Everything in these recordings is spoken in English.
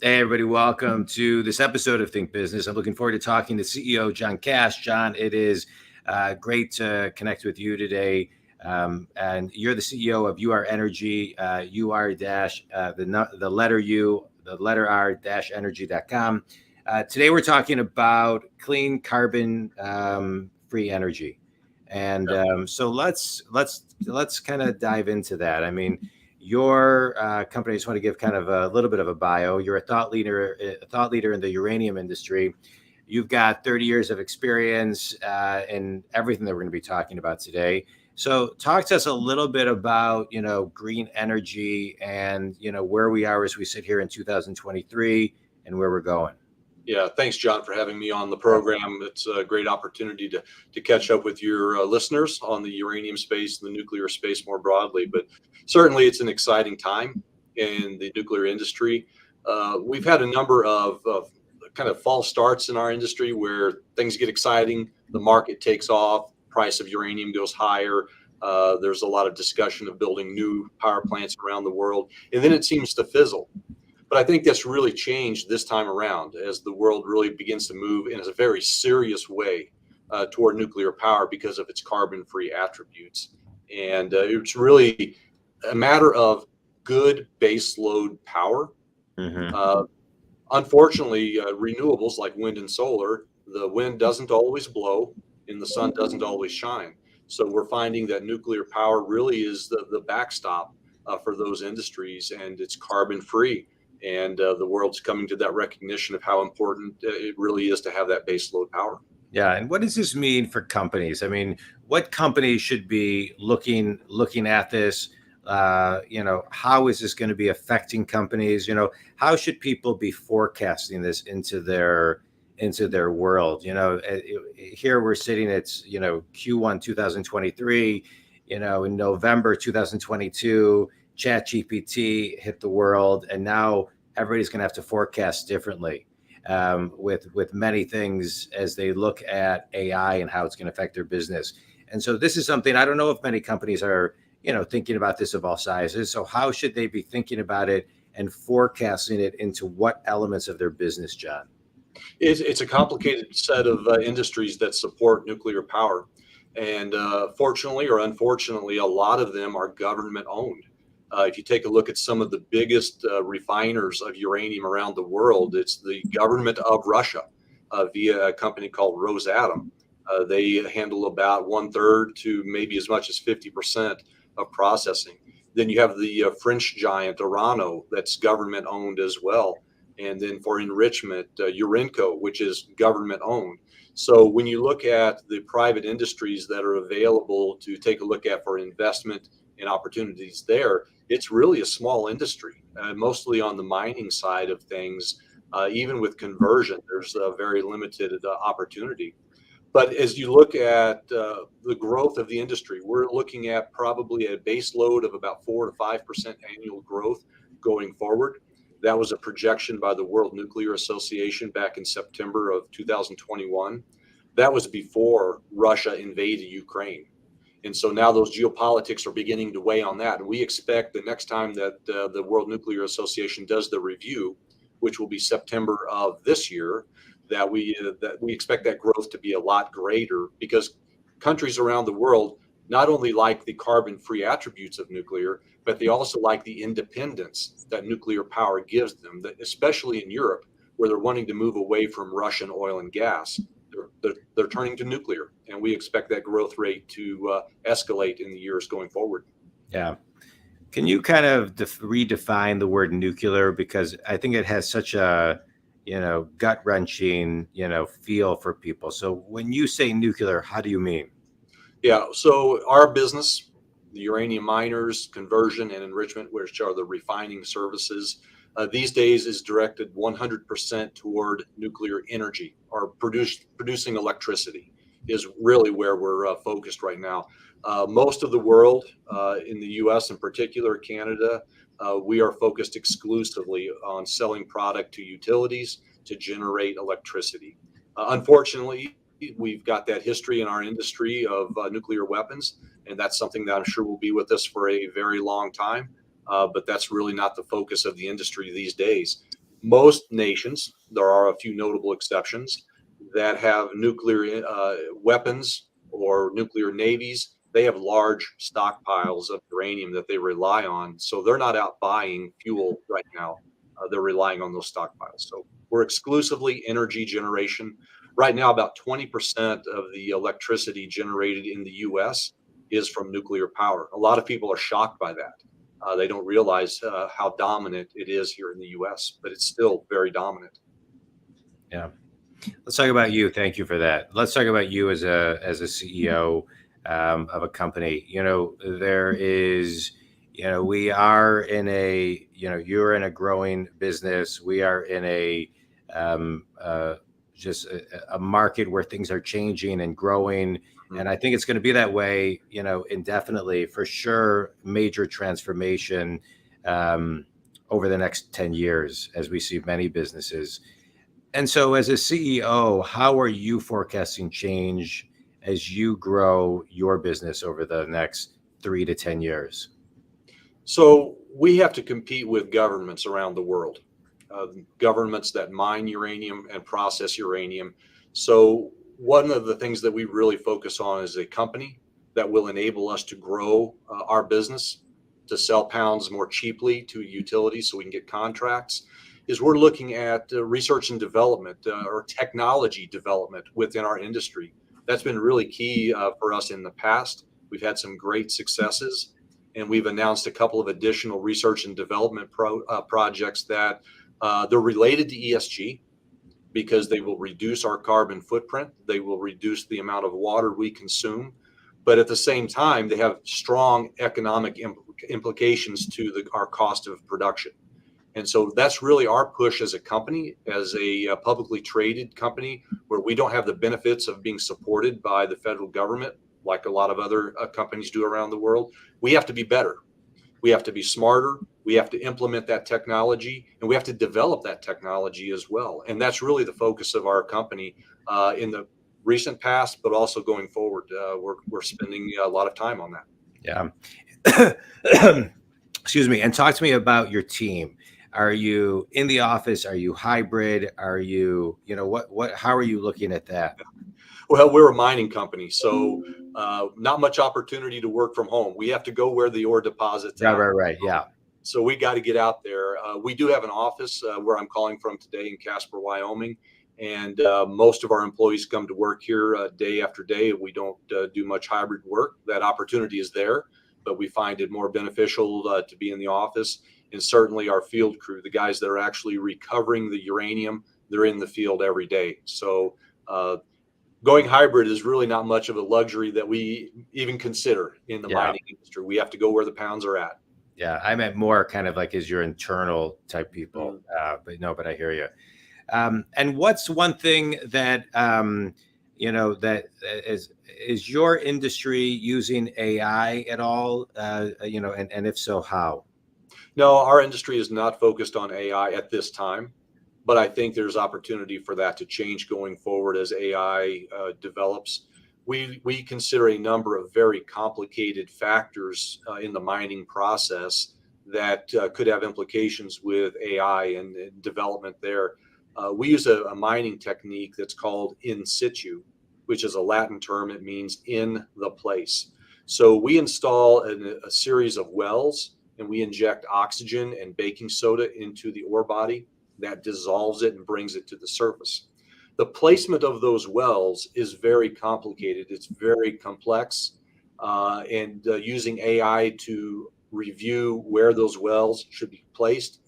Hey, everybody, welcome to this episode of Think Business. I'm looking forward to talking to CEO Jon Cash. Jon, it is great to connect with you today. And you're the CEO of UR Energy, UR dash, the letter U, the letter R dash energy.com. Today, we're talking about clean carbon free energy. And so let's kind of dive into that. I mean, your company, I just want to give kind of a little bit of a bio. You're a thought leader in the uranium industry. You've got 30 years of experience in everything that we're going to be talking about today. So talk to us a little bit about, green energy and, where we are as we sit here in 2023 and where we're going. Yeah, thanks, John, for having me on the program. It's a great opportunity to catch up with your listeners on the uranium space and the nuclear space more broadly. But certainly, it's an exciting time in the nuclear industry. We've had a number of kind of false starts in our industry where things get exciting, the market takes off, price of uranium goes higher. There's a lot of discussion of building new power plants around the world, and then it seems to fizzle. But I think that's really changed this time around as the world really begins to move in a very serious way toward nuclear power because of its carbon-free attributes. And it's really a matter of good baseload power. Mm-hmm. Unfortunately, renewables like wind and solar, the wind doesn't always blow and the sun doesn't always shine. So we're finding that nuclear power really is the backstop for those industries, and it's carbon-free. And the world's coming to that recognition of how important it really is to have that base load power. Yeah, and what does this mean for companies? I mean, what companies should be looking at this? How is this going to be affecting companies? How should people be forecasting this into their world? Here we're sitting. It's Q1 2023. In November 2022. ChatGPT hit the world, and now everybody's going to have to forecast differently with many things as they look at AI and how it's going to affect their business. And so this is something I don't know if many companies are, thinking about this of all sizes. So how should they be thinking about it and forecasting it into what elements of their business, Jon? It's a complicated set of industries that support nuclear power. And fortunately or unfortunately, a lot of them are government owned. If you take a look at some of the biggest refiners of uranium around the world, it's the government of Russia via a company called Rosatom. They handle about 1/3 to maybe as much as 50% of processing. Then you have the French giant Orano that's government owned as well. And then for enrichment, Urenco, which is government owned. So when you look at the private industries that are available to take a look at for investment and opportunities there, it's really a small industry, mostly on the mining side of things. Even with conversion, there's a very limited opportunity. But as you look at the growth of the industry, we're looking at probably a base load of about 4 to 5% annual growth going forward. That was a projection by the World Nuclear Association back in September of 2021. That was before Russia invaded Ukraine. And so now those geopolitics are beginning to weigh on that. And we expect the next time that the World Nuclear Association does the review, which will be September of this year, that we expect that growth to be a lot greater because countries around the world not only like the carbon-free attributes of nuclear, but they also like the independence that nuclear power gives them, especially in Europe, where they're wanting to move away from Russian oil and gas. They're turning to nuclear, and we expect that growth rate to escalate in the years going forward. Yeah. Can you kind of redefine the word nuclear? Because I think it has such a, gut-wrenching, feel for people. So when you say nuclear, how do you mean? Yeah, so our business, the uranium miners, conversion and enrichment, which are the refining services, these days is directed 100% toward nuclear energy or producing electricity is really where we're focused right now. Most of the world, in the US in particular, Canada, we are focused exclusively on selling product to utilities to generate electricity. Unfortunately, we've got that history in our industry of nuclear weapons, and that's something that I'm sure will be with us for a very long time. But that's really not the focus of the industry these days. Most nations, there are a few notable exceptions, that have nuclear weapons or nuclear navies. They have large stockpiles of uranium that they rely on. So they're not out buying fuel right now. They're relying on those stockpiles. So we're exclusively energy generation. Right now, about 20% of the electricity generated in the US is from nuclear power. A lot of people are shocked by that. They don't realize how dominant it is here in the US, but it's still very dominant. Yeah. Let's talk about you. Thank you for that. Let's talk about you as a CEO of a company. There is, we are in a, you're in a growing business. We are in a just a market where things are changing and growing. Mhm. And I think it's going to be that way, indefinitely, for sure. Major transformation over the next 10 years, as we see many businesses. And so, as a CEO, how are you forecasting change as you grow your business over the next 3 to 10 years? So we have to compete with governments around the world, governments that mine uranium and process uranium. So one of the things that we really focus on as a company that will enable us to grow our business, to sell pounds more cheaply to utilities so we can get contracts, is we're looking at research and development or technology development within our industry. That's been really key for us in the past. We've had some great successes, and we've announced a couple of additional research and development projects that they're related to ESG because they will reduce our carbon footprint. They will reduce the amount of water we consume. But at the same time, they have strong economic implications to our cost of production. And so that's really our push as a company, as a publicly traded company, where we don't have the benefits of being supported by the federal government like a lot of other companies do around the world. We have to be better. We have to be smarter. We have to implement that technology, and we have to develop that technology as well. And that's really the focus of our company in the recent past, but also going forward. We're spending a lot of time on that. Yeah. Excuse me. And talk to me about your team. Are you in the office? Are you hybrid? Are you, how are you looking at that? Well, we're a mining company, so not much opportunity to work from home. We have to go where the ore deposits Right, at. right. Yeah. So we got to get out there. We do have an office where I'm calling from today in Casper, Wyoming, and most of our employees come to work here day after day. We don't do much hybrid work. That opportunity is there, but we find it more beneficial to be in the office. And certainly our field crew, the guys that are actually recovering the uranium, they're in the field every day. So going hybrid is really not much of a luxury that we even consider in the mining industry. We have to go where the pounds are at. Yeah, I meant more kind of like as your internal type people. But I hear you. And what's one thing that that is your industry using AI at all? And if so, how? No, our industry is not focused on AI at this time, but I think there's opportunity for that to change going forward as AI develops. We consider a number of very complicated factors in the mining process that could have implications with AI and development there. We use a mining technique that's called in situ, which is a Latin term. It means in the place. So we install a series of wells, and we inject oxygen and baking soda into the ore body that dissolves it and brings it to the surface. The placement of those wells is very complicated. It's very complex. And using AI to review where those wells should be placed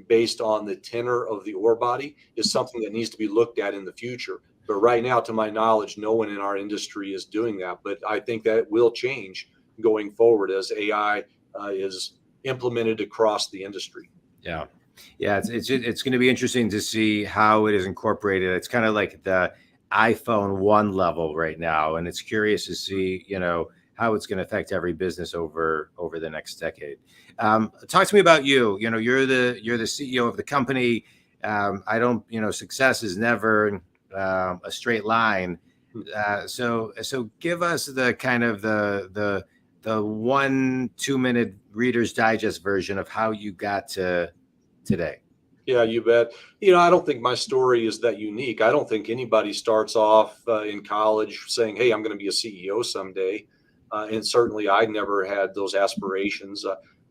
based on the tenor of the ore body is something that needs to be looked at in the future. But right now, to my knowledge, no one in our industry is doing that. But I think that will change going forward as AI is implemented across the industry. Yeah. Yeah, it's going to be interesting to see how it is incorporated. It's kind of like the iPhone 1 level right now, and it's curious to see, how it's going to affect every business over the next decade. Talk to me about you. You're the CEO of the company. I don't, success is never a straight line. So give us the kind of the 1-2 minute Reader's Digest version of how you got to today. Yeah, you bet. I don't think my story is that unique. I don't think anybody starts off in college saying, "Hey, I'm going to be a CEO someday." And certainly, I never had those aspirations.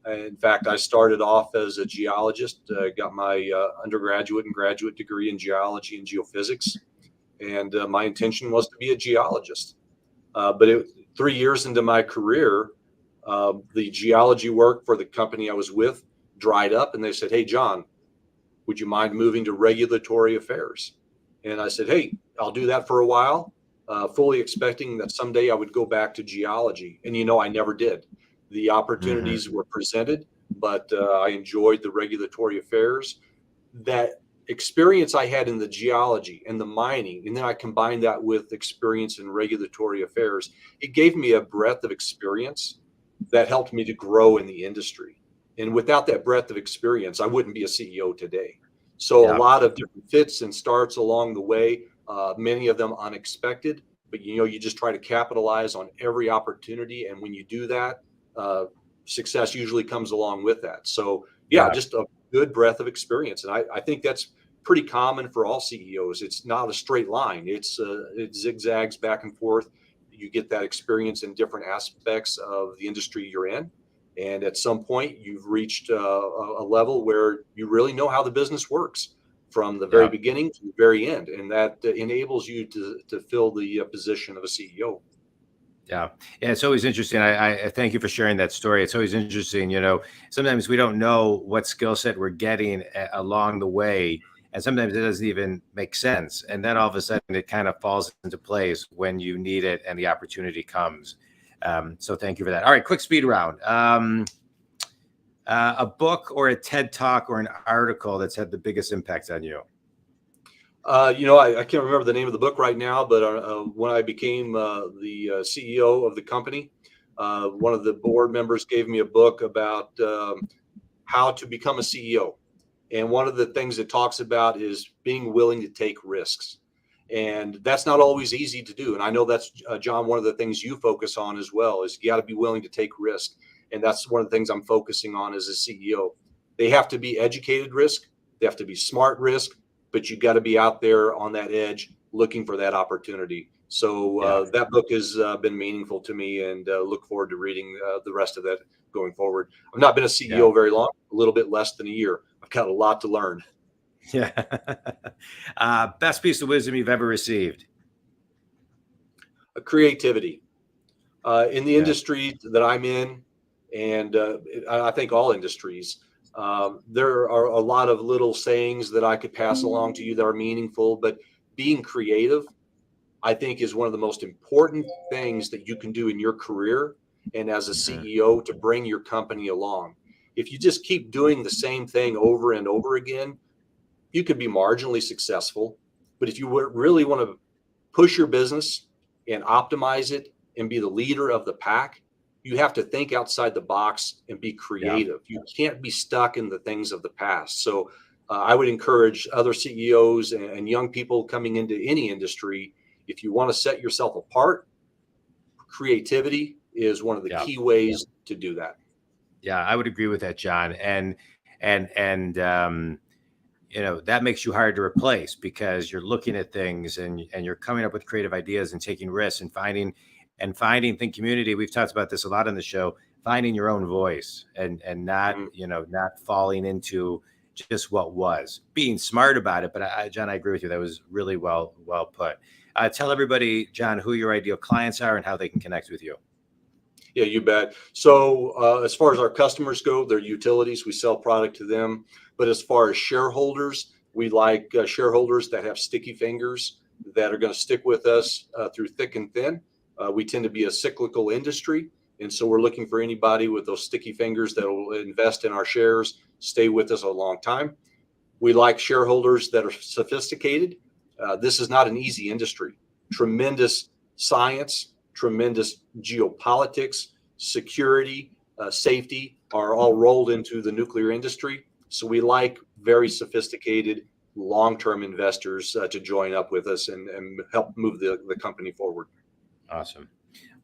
In fact, I started off as a geologist, got my undergraduate and graduate degree in geology and geophysics, and my intention was to be a geologist. But 3 years into my career, the geology work for the company I was with dried up, and they said, "Hey, John, would you mind moving to regulatory affairs?" And I said, "Hey, I'll do that for a while," fully expecting that someday I would go back to geology. And I never did. The Hmm. opportunities were presented, but I enjoyed the regulatory affairs. That experience I had in the geology and the mining, and then I combined that with experience in regulatory affairs. It gave me a breadth of experience that helped me to grow in the industry. And without that breadth of experience, I wouldn't be a CEO today. So a Yeah. lot of different fits and starts along the way, many of them unexpected, but you just try to capitalize on every opportunity. And when you do that, uh, success usually comes along with that. So yeah, Yeah. just a good breadth of experience. And I think that's pretty common for all CEOs. It's not a straight line. It zigzags back and forth. You get that experience in different aspects of the industry you're in. And at some point, you've reached a level where you really know how the business works from the very Yeah. beginning to the very end. And that enables you to fill the position of a CEO. Yeah. Yeah. It's always interesting. I thank you for sharing that story. It's always interesting. Sometimes we don't know what skill set we're getting along the way. And sometimes it doesn't even make sense. And then all of a sudden it kind of falls into place when you need it and the opportunity comes. So thank you for that. All right. Quick speed round. A book or a TED talk or an article that's had the biggest impact on you. I can't remember the name of the book right now, but when I became the CEO of the company, one of the board members gave me a book about how to become a CEO. And one of the things it talks about is being willing to take risks. And that's not always easy to do. And I know that's, John, one of the things you focus on as well is you got to be willing to take risk. And that's one of the things I'm focusing on as a CEO. They have to be educated risk, they have to be smart risk, but you got to be out there on that edge looking for that opportunity. So Yeah. that book has been meaningful to me, and look forward to reading the rest of that going forward. I've not been a Yeah. CEO very long, a little bit less than a year. I've got a lot to learn. Yeah. Best piece of wisdom you've ever received. Creativity in the Yeah. industry that I'm in, and I think all industries. There are a lot of little sayings that I could pass along to you that are meaningful, but being creative, I think, is one of the most important things that you can do in your career and as a Mhm. CEO to bring your company along. If you just keep doing the same thing over and over again, you could be marginally successful. But if you really want to push your business and optimize it and be the leader of the pack, you have to think outside the box and be Yeah. creative. You can't be stuck in the things of the past. So I would encourage other CEOs and young people coming into any industry, if you want to set yourself apart, creativity is one of the Yeah. key ways to do that. Yeah. I would agree with that, John. And that makes you hard to replace because you're looking at things and you're coming up with creative ideas and taking risks and finding think community. We've talked about this a lot on the show, finding your own voice and not, Mhm. not falling into just what was, being smart about it. But John, I agree with you. That was really well put. Tell everybody, John, who your ideal clients are and how they can connect with you. Yeah, you bet. So, as far as our customers go, they're utilities. We sell product to them. But as far as shareholders, we like shareholders that have sticky fingers that are going to stick with us through thick and thin. We tend to be a cyclical industry. And so we're looking for anybody with those sticky fingers that will invest in our shares, stay with us a long time. We like shareholders that are sophisticated. This is not an easy industry. Tremendous science, tremendous geopolitics, security, safety are all rolled into the nuclear industry. So we like very sophisticated, long-term investors to join up with us and help move the company forward. Awesome.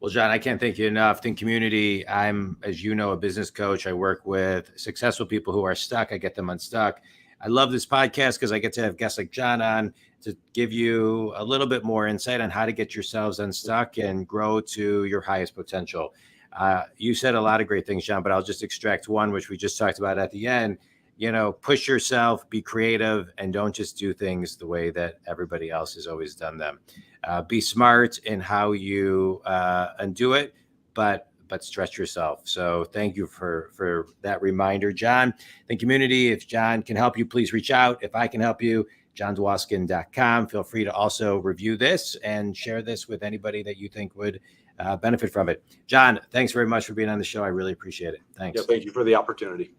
Well, John, I can't thank you enough. Think community. I'm, as you know, a business coach. I work with successful people who are stuck. I get them unstuck. I love this podcast because I get to have guests like Jon on to give you a little bit more insight on how to get yourselves unstuck and grow to your highest potential. You said a lot of great things, Jon, but I'll just extract one, which we just talked about at the end. Push yourself, be creative, and don't just do things the way that everybody else has always done them. Be smart in how you undo it, but stretch yourself. So thank you for that reminder, Jon. The community, if Jon can help you, please reach out. If I can help you, jondwoskin.com. Feel free to also review this and share this with anybody that you think would benefit from it. Jon, thanks very much for being on the show. I really appreciate it. Thanks. Yeah, thank you for the opportunity.